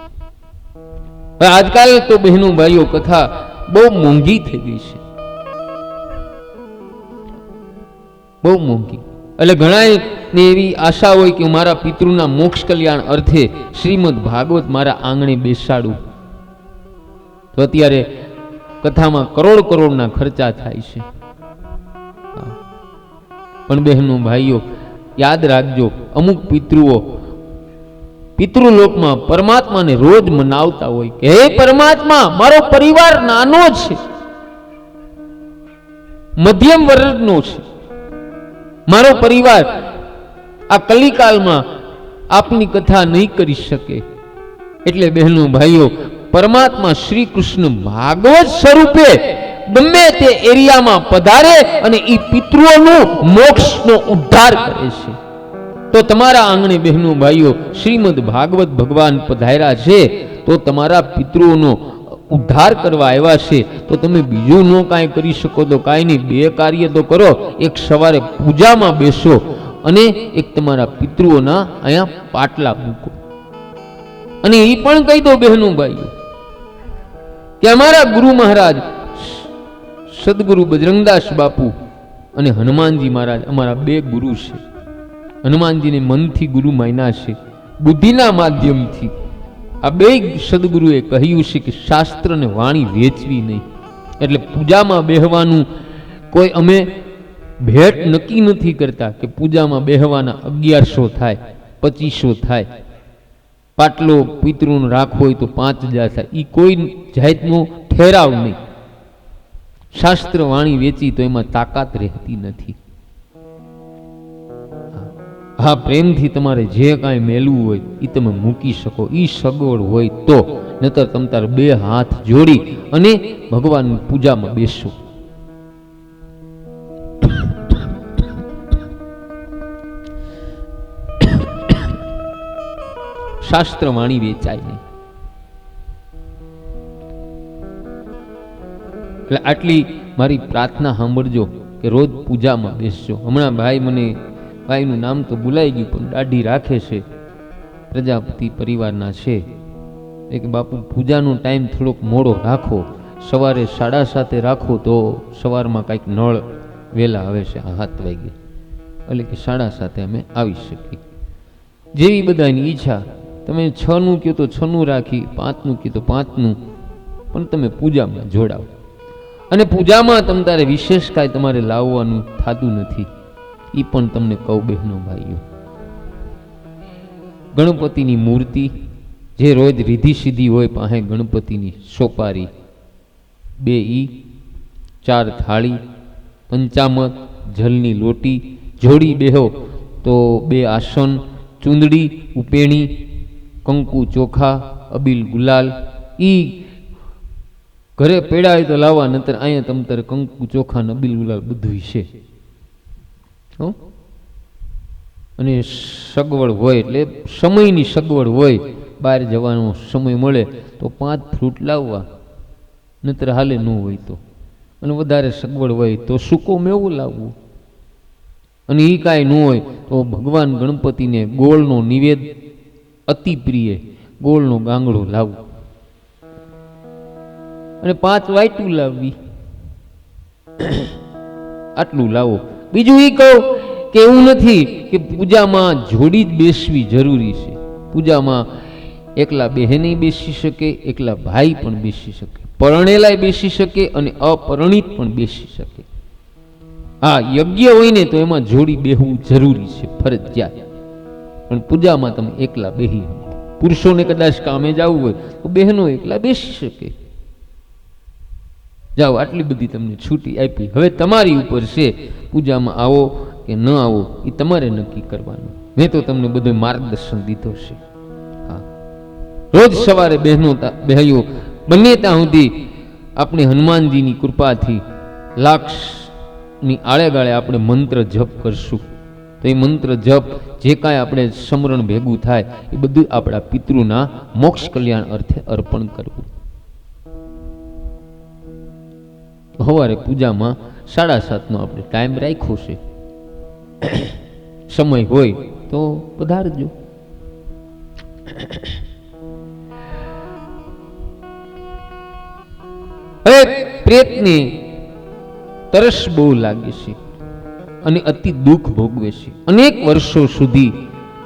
આજકાલ તો બહેનો ભાઈઓ કથા બહુ મોંઘી થઈ ગઈ છે, બહુ મોંઘી. એટલે ઘણા ને એવી આશા હોય કે મારા પિતૃના મોક્ષ કલ્યાણ અર્થે શ્રીમદ ભાગવત મારા આંગણે બેસાડું. તો અત્યારે કથામાં કરોડના ખર્ચા થાય છે. પણ બહેનો ભાઈઓ યાદ રાખજો, અમુક પિતૃઓ પિતૃલોકમાં પરમાત્માને રોજ મનાવતા હોય કે હે પરમાત્મા, મારો પરિવાર નાનો છે, મધ્યમ વર્ગનો છે, મારો પરિવાર આ કલિકાલમાં આપની કથા નહીં કરી શકે. એટલે બહેનો ભાઈઓ, પરમાત્મા શ્રી કૃષ્ણ ભાગવત સ્વરૂપે ગમે તે એરિયામાં પધારે અને એ પિતૃઓનું મોક્ષનો ઉદ્ધાર કરે છે. તો તમારા આંગણે બહેનો ભાઈઓ શ્રીમદ ભાગવત ભગવાન પધાર્યા છે તો તમારા પિતૃઓનો ઉદ્ધાર કરવા આવ્યા છે. તો તમે બીજું ન કાંઈ કરી શકો તો કાંઈ નહીં, 2 કાર્ય તો કરો. એક, સવારે પૂજામાં બેસો અને એક તમારા પિતૃઓના અહીંયા પાટલા મૂકો. અને એ પણ કહી દો બહેનો ભાઈઓ કે અમારા ગુરુ મહારાજ સદગુરુ બજરંગદાસ બાપુ અને હનુમાનજી મહારાજ અમારા 2 ગુરુ છે. હનુમાનજીને મનથી ગુરુ માન્યા છે, બુદ્ધિના માધ્યમથી. આ 2 સદગુરુએ કહ્યું છે કે શાસ્ત્ર ને વાણી વેચવી નહીં. એટલે પૂજામાં બેહવાનું કોઈ અમે ભેટ નક્કી નથી કરતા કે પૂજામાં બેહવાના 1100 થાય, 2500 થાય. પાટલો પિતૃનો રાખવો હોય તો 5000 થાય. એ કોઈ જાતનો ઠેરાવ નહીં. શાસ્ત્ર વાણી વેચી તો એમાં તાકાત રહેતી નથી. હા, પ્રેમથી તમારે જે કાંઈ મેળવું હોય એ તમે મૂકી શકો, એ સગવડ હોય તો. નતર તમ તાર 2 હાથ જોડી અને ભગવાનની પૂજામાં બેસો. શાસ્ત્ર વાણી વેચાય નહીં. એટલે આટલી મારી પ્રાર્થના સાંભળજો કે રોજ પૂજામાં બેસજો. હમણાં ભાઈનું નામ તો ભૂલાઈ ગયું, પણ દાઢી રાખે છે, પ્રજાપતિ પરિવારના છે. એક બાપુ પૂજાનો ટાઈમ થોડોક મોડો રાખો, સવારે 7:30 રાખો તો સવારમાં કાંઈક નળ વહેલા આવે છે 7 વાગે, એટલે કે 7:30 અમે આવી શકીએ. જેવી બધાની ઈચ્છા. તમે 6નું કહો તો 6નું રાખી, 5નું કહો તો 5નું, પણ તમે પૂજામાં જોડાઓ. અને પૂજામાં તમ તારે વિશેષ કાંઈ તમારે લાવવાનું થતું નથી. એ પણ તમને કહું બહેનો ભાઈઓ, ગણપતિની મૂર્તિ જે રોજ રીધી સીધી હોય પાસે ગણપતિની સોપારી, 2 ઈ, 4 થાળી, પંચામત, જલની લોટી જોડી બેહો તો 2 આસન, ચૂંદડી, ઉપેણી, કંકુ ચોખા, અબીલ ગુલાલ, ઈ ઘરે પેડા હોય તો લાવવા, નતર અહીંયા તમ તારે કંકુ ચોખા નબીલ ગુલાલ બધું છે. અને સગવડ હોય એટલે સમયની સગવડ હોય, બહાર જવાનો સમય મળે તો 5 ફ્રૂટ લાવવા, નતર હાલે ન હોય તો. અને વધારે સગવડ હોય તો સૂકો મેવું લાવવું. અને એ કાંઈ ન હોય તો ભગવાન ગણપતિને ગોળનો નિવેદ અતિ પ્રિય, ગોળનો ગાંગડો લાવવો. અને 5 વાયટું લાવવી, આટલું લાવો. બીજું એ કહું કે એવું નથી કે પૂજામાં જોડી જ બેસવી જરૂરી છે. પૂજામાં એકલા બહેને બેસી શકે, એકલા ભાઈ પણ બેસી શકે, પરણેલાય બેસી શકે અને અપરિણિત પણ બેસી શકે. હા, યજ્ઞ હોય ને તો એમાં જોડી બેહવું જરૂરી છે, ફરજિયાત. પણ પૂજામાં તમે એકલા બેહી શકો. પુરુષોને કદાચ કામે જવું હોય તો બહેનો એકલા બેસી શકે. જાઓ, આટલી બધી તમને છૂટી આપી. હવે તમારી ઉપર છે પૂજામાં આવો કે ન આવો, એ તમારે નક્કી કરવાનું. મેં તો તમને બધું માર્ગદર્શન દીધો છે. હા, રોજ સવારે બહેનો બહેનો બંને ત્યાં સુધી આપણે હનુમાનજીની કૃપાથી લાક્ષની આળે ગાળે આપણે મંત્ર જપ કરશું. તો એ મંત્ર જપ જે કાંઈ આપણે સમરણ ભેગું થાય એ બધું આપણા પિતૃના મોક્ષ કલ્યાણ અર્થે અર્પણ કરવું. સવારે પૂજામાં 7:30નો આપણે ટાઈમ રાખ્યો છે. સમય હોય તો પધારજો. હવે પ્રેતને તરસ બહુ લાગે છે અને અતિ દુઃખ ભોગવે છે. અનેક વર્ષો સુધી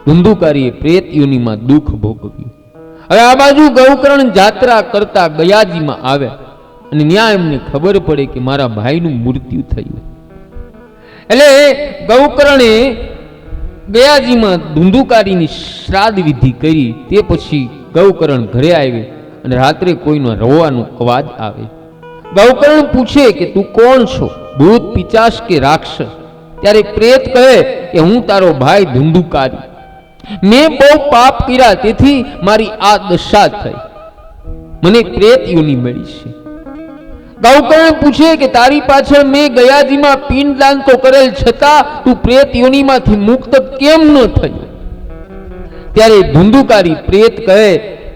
ધુંધુકારીએ પ્રેત યોનિમાં દુઃખ ભોગવ્યું. હવે આ બાજુ ગૌકર્ણ જાત્રા કરતા ગયાજીમાં આવ્યા અને ન્યા એમને ખબર પડે કે મારા ભાઈનું મૃત્યુ થયું. એટલે ગૌકર્ણે ગયાજીમાં ધુંધુકારીની શ્રાદ્ધ વિધિ કરી. તે પછી ગૌકર્ણ ઘરે આવે અને રાત્રે કોઈનો રોવાનો અવાજ આવે. ગૌકર્ણ પૂછે કે તું કોણ છો, ભૂત, પિચાસ કે રાક્ષસ? ત્યારે પ્રેત કહે કે હું તારો ભાઈ ધુંધુકારી. મેં બહુ પાપ કર્યા, તેથી મારી આ દશા થઈ. મને પ્રેત યોની મળી છે. ગૌકર્ણ પૂછે કે તારી પાછળ મેં ગયાજીમાં પિંડદાન તો કરેલ, છતાં તું પ્રેત યોનીમાંથી મુક્ત કેમ ન થયો? ત્યારે ધુંધુકારી પ્રેત કહે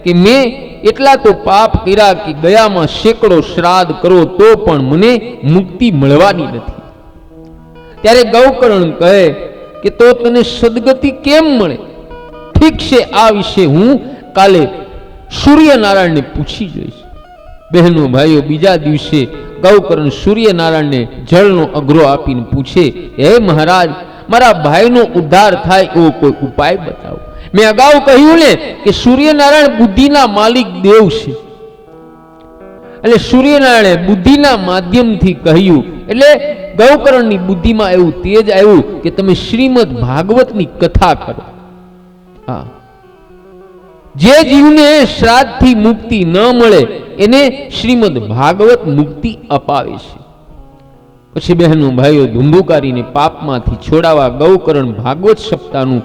કે મેં એટલા તો પાપ કર્યા કે ગયામાં સેંકડો શ્રાદ્ધ કરો તો પણ મને મુક્તિ મળવાની નથી. ત્યારે ગૌકર્ણ કહે કે તો તને સદગતિ કેમ મળે? ઠીક છે, આ વિશે હું કાલે સૂર્યનારાયણને પૂછી જોઈશ. બહેનો ભાઈઓ, બીજા દિવસે ગૌકર્ણ સૂર્યનારાયણને જળનો અઘરો આપીને પૂછે, હે મહારાજ, મારા ભાઈનો ઉદ્ધાર થાય એવો કોઈ ઉપાય બતાવો. મેં અગાઉ કહ્યું ને કે સૂર્યનારાયણ બુદ્ધિના માલિક દેવ છે. એટલે સૂર્યનારાયણે બુદ્ધિના માધ્યમથી કહ્યું. એટલે ગૌકર્ણની બુદ્ધિમાં એવું તેજ આવ્યું કે તમે શ્રીમદ ભાગવતની કથા કરો. હા, જે જીવને શ્રાદ્ધથી મુક્તિ ન મળે એને શ્રીમદ ભાગવત મુક્તિ અપાવે છે. પછી બહેનો ભાઈઓ, ધુંધુકારીને પાપમાંથી છોડાવવા ગૌકર્ણ ભાગવત સપ્તાહનું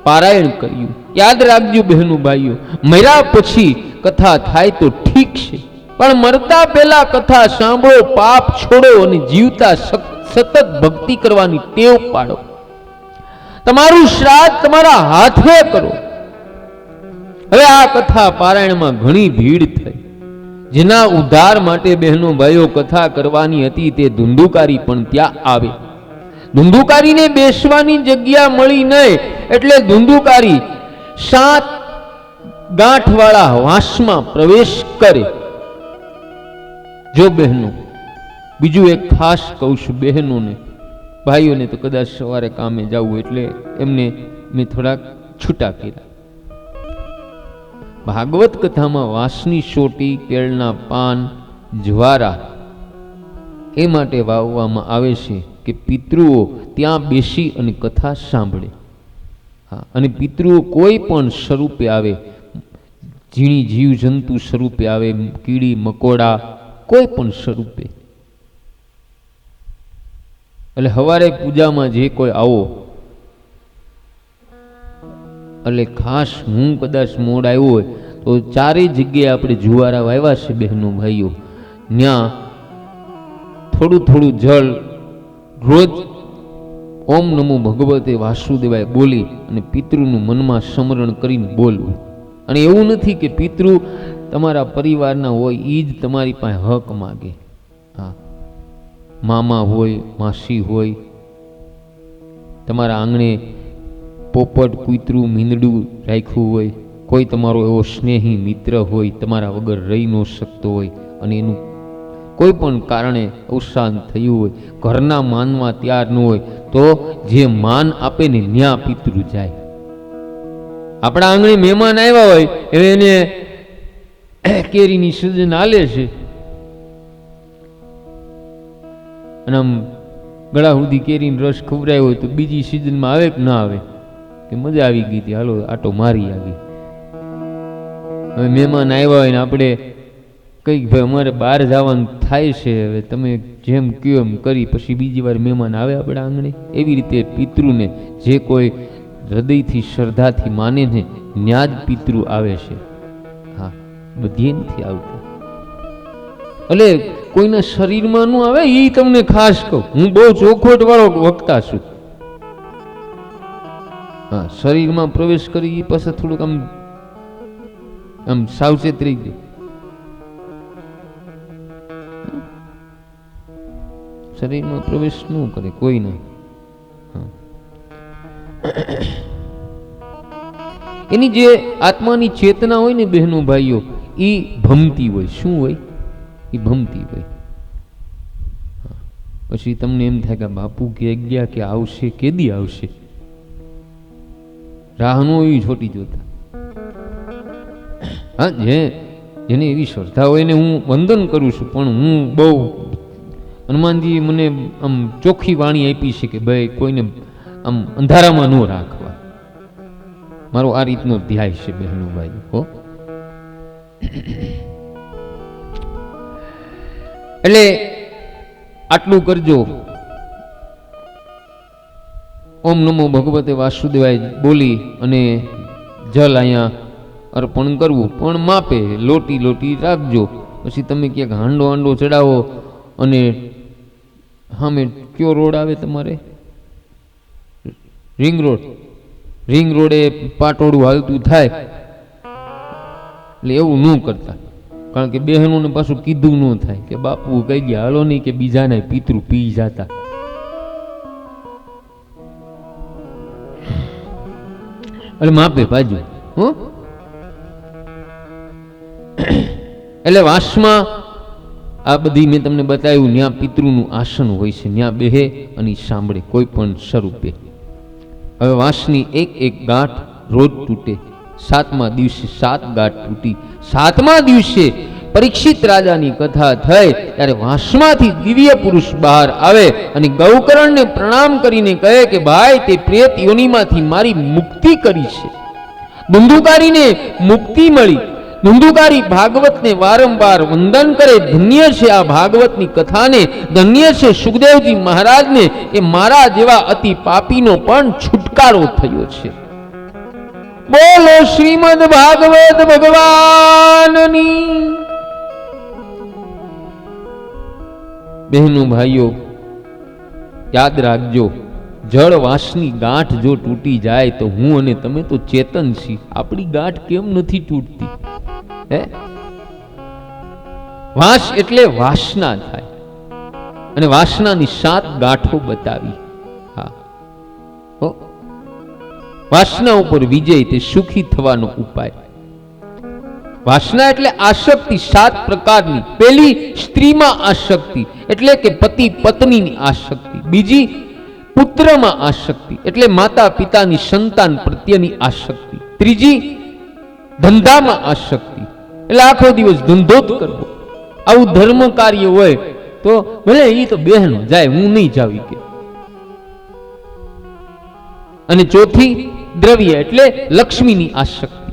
પારાયણ કર્યું. યાદ રાખજો બહેનો ભાઈઓ, મર્યા પછી કથા થાય તો ઠીક છે, પણ મરતા પહેલા કથા સાંભળો, પાપ છોડો અને જીવતા સતત ભક્તિ કરવાની ટેવ પાડો. તમારું શ્રાદ્ધ તમારા હાથે કરો. હવે આ કથા પારાયણમાં ઘણી ભીડ થઈ. જેના ઉદ્ધાર માટે બહેનો ભાઈઓ કથા કરવાની હતી તે ધુંધુકારી પણ ત્યાં આવે. ધુંધુકારીને બેસવાની જગ્યા મળી નહીં એટલે ધુંધુકારી 7 ગાંઠવાળા વાંસમાં પ્રવેશ કરે. જો બહેનો, બીજું એક ખાસ કહું છું બહેનોને, ભાઈઓને તો કદાચ સવારે કામે જવું એટલે એમને મેં થોડાક છૂટા કર્યા. ભાગવત કથામાં વાંસની સોટી, કેળના પાન, જ્વારા એ માટે વાવવામાં આવે છે કે પિતૃઓ ત્યાં બેસી અને કથા સાંભળે. હા, અને પિતૃઓ કોઈ પણ સ્વરૂપે આવે, ઝીણી જીવ જંતુ સ્વરૂપે આવે, કીડી મકોડા કોઈ પણ સ્વરૂપે. એટલે સવારે પૂજામાં જે કોઈ આવો, એટલે ખાસ હું કદાચ મોડ આવ્યો હોય તો 4 જગ્યાએ આપણે જુવારા વાવ્યા છે બહેનો ભાઈઓ. ત્યાં થોડું થોડું જળ રોજ ઓમ નમો ભગવતે વાસુદેવાય બોલી અને પિતૃનું મનમાં સ્મરણ કરીને બોલવું. અને એવું નથી કે પિતૃ તમારા પરિવારના હોય એ જ તમારી પાસે હક માગે. હા, મામા હોય, માસી હોય, તમારા આંગણે પોપટ, કૂતરું, મીંદડું રાખ્યું હોય, કોઈ તમારો એવો સ્નેહી મિત્ર હોય, તમારા વગર રહી ન શકતો હોય અને એનું કોઈ પણ કારણે અવસાન થયું હોય, ઘરના માનવા તૈયાર ન હોય, તો જે માન આપે ને ન્યા પિતૃ જાય. આપણા આંગણે મહેમાન આવ્યા હોય એટલે એને કેરીની સિઝન હાલે છે અને આમ ગળા સુધી કેરીનો રસ ખવડાયો હોય તો બીજી સિઝનમાં આવે કે ના આવે કે મજા આવી ગઈ હતી, હાલો આટો મારી આવી. હવે મહેમાન આવ્યા હોય ને આપણે કંઈક ભાઈ અમારે બહાર જવાનું થાય છે, હવે તમે જેમ કહો એમ કરી, પછી બીજી વાર મહેમાન આવે આપણા આંગણે. એવી રીતે પિતૃને જે કોઈ હૃદયથી શ્રદ્ધાથી માને ને ન્યા જ પિતૃ આવે છે. હા, બધી નથી આવતા. એટલે કોઈના શરીરમાં નું આવે એ તમને ખાસ કહું, હું બહુ ચોખવટ વાળો વક્તા છું. હા, શરીરમાં પ્રવેશ કરી એ પાસે થોડુંક આમ સાવચેત રહી ગઈ. શરીરમાં પ્રવેશ ન કરે કોઈના. એની જે આત્માની ચેતના હોય ને બહેનો ભાઈઓ, એ ભમતી હોય. શું હોય? એ ભમતી હોય. પછી તમને એમ થાય કે બાપુ કે ગયા કે આવશે, કેદી આવશે, રાહનો એવી છોટી જોતા. હા, જેને એવી શ્રદ્ધા હોય ને હું વંદન કરું છું, પણ હું બહુ હનુમાનજી મને આમ ચોખ્ખી વાણી આપી છે કે ભાઈ કોઈને આમ અંધારામાં ન રાખવા. મારો આ રીતનો ધ્યાય છે બહેનો ભાઈ. હો, એટલે આટલું કરજો. ઓમ નમો ભગવતે વાસુદેવાય બોલી અને જલ અહીંયા અર્પણ કરવું, પણ માપે, લોટી લોટી રાખજો. પછી તમે ક્યાંક હાંડો હાંડો ચડાવો અને સામે કયો રોડ આવે તમારે? Ring road. રિંગ રોડે પાટોડું હાલતું થાય એટલે એવું ન કરતા, કારણ કે બહેનોને પાછું કીધું ન થાય કે બાપુ કહી ગયા હાલો નહીં, કે બીજાને પિતૃ પી જતા. એટલે માપે બાજુ. હો, એટલે વાસમાં આ બધી મેં તમને બતાવ્યું, ત્યાં પિતૃનું આસન હોય છે, ત્યાં બેહે અને સાંભળે કોઈ પણ સ્વરૂપે. હવે વાંસની એક એક ગાંઠ રોજ તૂટે. 7મા દિવસે 7 ગાંઠ તૂટી. 7મા દિવસે પરીક્ષિત રાજાની કથા થઈ ત્યારે વાંસમાંથી દિવ્ય પુરુષ બહાર આવે અને ગૌકર્ણને પ્રણામ કરીને કહે કે ભાઈ, તે પ્રેત યોનિમાંથી મારી મુક્તિ કરી છે. ધુંધુકારીને મુક્તિ મળી. ધુંધુકારી ભાગવતને વારંવાર વંદન કરે. ધન્ય છે આ ભાગવતની કથાને, ધન્ય છે સુખદેવજી મહારાજને કે મારા જેવા અતિ પાપીનો પણ છુટકારો થયો છે. બોલો શ્રીમદ ભાગવત ભગવાનની. બહેનો ભાઈઓ, યાદ રાખજો, જળ વાસની ગાંઠ જો તૂટી જાય તો હું અને તમે તો ચેતન છીએ, આપણી ગાંઠ કેમ નથી તૂટતી? વાસ એટલે વાસના થાય, અને વાસનાની 7 ગાંઠો બતાવી. હા, વાસના ઉપર વિજય, તે સુખી થવાનો ઉપાય. વાસના એટલે આસક્તિ 7 પ્રકારની. પહેલી સ્ત્રીમાં આસક્તિ એટલે કે પતિ પત્નીની આસક્તિ. બીજી પુત્રમાં આસક્તિ એટલે માતા પિતાની સંતાન પ્રત્યેની આસક્તિ. ત્રીજી ધંધામાં આસક્તિ એટલે આખો દિવસ ધંધો જ કરવો. આવું ધર્મ કાર્ય હોય તો ભલે એ તો બહેનો જાય, હું નહીં જાવી કે. અને ચોથી દ્રવ્ય એટલે લક્ષ્મીની આસક્તિ,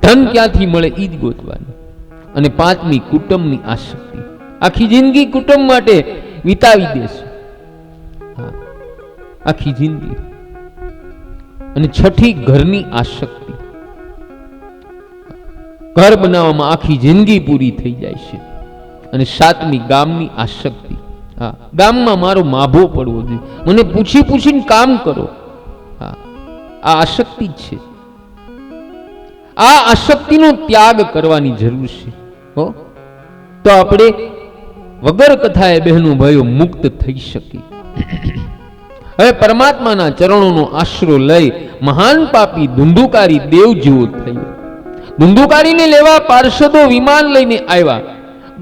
ધન ક્યાંથી મળે એ જ ગોતવાનું. અને 5મી કુટુંબની આસક્તિ, આખી જિંદગી કુટુંબ માટે વિતાવી દેશે, આખી જિંદગી. અને 6ઠી ઘરની આસક્તિ, ઘર બનાવવામાં આખી જિંદગી પૂરી થઈ જાય છે. અને સાતમી ગામની આસક્તિ. હા, ગામમાં મારો માભો પડવો જોઈએ, મને પૂછી પૂછીને કામ કરો. હા, આ આસક્તિ જ છે. આ આસક્તિનો ત્યાગ કરવાની જરૂર છે. હો, તો આપણે વગર કથાએ બહેનો ભાઈઓ મુક્ત થઈ શકે. હવે પરમાત્માના ચરણોનો આશરો લઈ મહાન પાપી ધુંધુકારી દેવ જેવો થયો. ધુંધુકારીને લેવા પાર્ષદો વિમાન લઈને આવ્યા.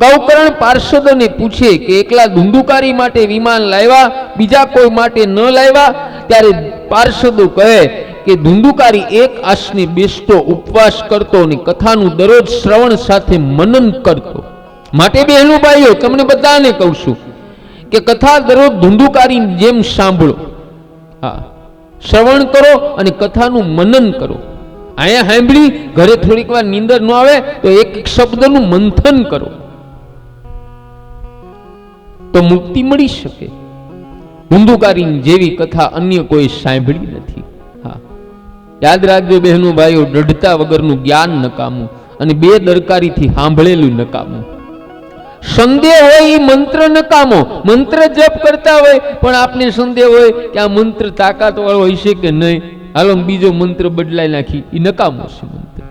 ગૌકર્ણ પાર્ષદોને પૂછે કે એકલા ધુંધુકારી માટે વિમાન લાવ્યા, બીજા કોઈ માટે ન લાવ્યા? ત્યારે પાર્ષદો કહે કે ધુંધુકારી એક આસને બેસતો, ઉપવાસ કરતો અને કથાનું દરરોજ શ્રવણ સાથે મનન કરતો. માટે બહેનો ભાઈઓ, તમને બધાને કહું છું કે કથા દરરોજ ધુંધુકારીની જેમ સાંભળો. હા, શ્રવણ કરો અને કથાનું મનન કરો. અહીંયા સાંભળી ઘરે થોડીક વાર નીંદર ન આવે તો એક એક શબ્દનું મંથન કરો, તો મુક્તિ મળી શકે. ધુંધુકારીની જેવી કથા અન્ય કોઈ સાંભળી નથી. હા, યાદ રાખજો બહેનો ભાઈઓ, દઢતા વગરનું જ્ઞાન નકામું અને બેદરકારીથી સાંભળેલું નકામું. સંદેહ હોય એ મંત્ર નકામો. મંત્ર જપ કરતા હોય પણ આપને સંદેહ હોય કે આ મંત્ર તાકાત વાળો હોય છે કે નહીં, હાલો બીજો મંત્ર બદલાઈ નાખી, એ નકામો છે મંત્ર.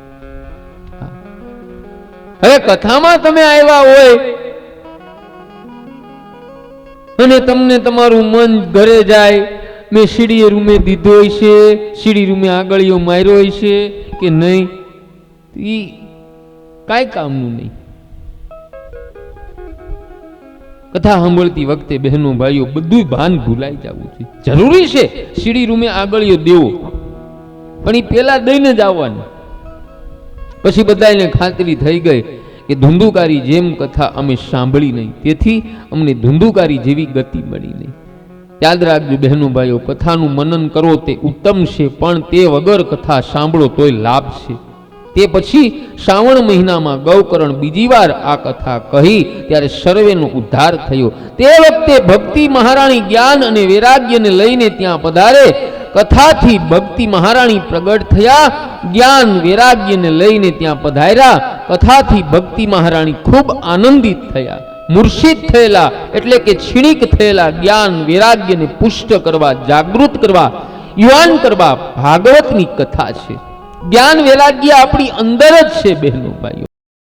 હવે કથામાં તમે આવ્યા હોય અને તમને તમારું મન ઘરે જાય, મેં સીડીએ રૂમે દીધો હોય છે, સીડી રૂમે આગળીઓ માર્યો હોય છે કે નહીં, એ કાંઈ કામનું નહીં. કથા સાંભળતી વખતે બહેનો ભાઈઓ બધું ભાન ભૂલાઈ જવું છે. જરૂરી છે સીડી રૂમે આગળીઓ દેવો, પણ એ પેલા દઈને જ આવવાનું. પછી બધાને ખાતરી થઈ ગઈ કે ધુંધુકારી જેમ કથા અમે સાંભળી નહીં, તેથી અમને ધુંધુકારી જેવી ગતિ મળી નહીં. યાદ રાખજો બહેનો ભાઈઓ, કથાનું મનન કરો તે ઉત્તમ છે, પણ તે વગર કથા સાંભળો તોય લાભ છે. તે પછી શ્રાવણ મહિનામાં ગૌકર્ણ બીજી વાર આ કથા કહી ત્યારે સર્વેનો ઉદ્ધાર થયો. તે વખતે ભક્તિ મહારાણી જ્ઞાન અને વૈરાગ્યને લઈને ત્યાં પધારે. કથાથી ભક્તિ મહારાણી પ્રગટ થયા, જ્ઞાન વૈરાગ્યને લઈને ત્યાં પધાર્યા. કથાથી ભક્તિ મહારાણી ખૂબ આનંદિત થયા. મૂર્છિત થયેલા એટલે કે ક્ષીણિક થયેલા જ્ઞાન વૈરાગ્યને પુષ્ટ કરવા, જાગૃત કરવા, યુવાન કરવા ભાગવતની કથા છે. જ્ઞાન વૈરાગ્ય આપણી અંદર જ છે બહેનો ભાઈઓ.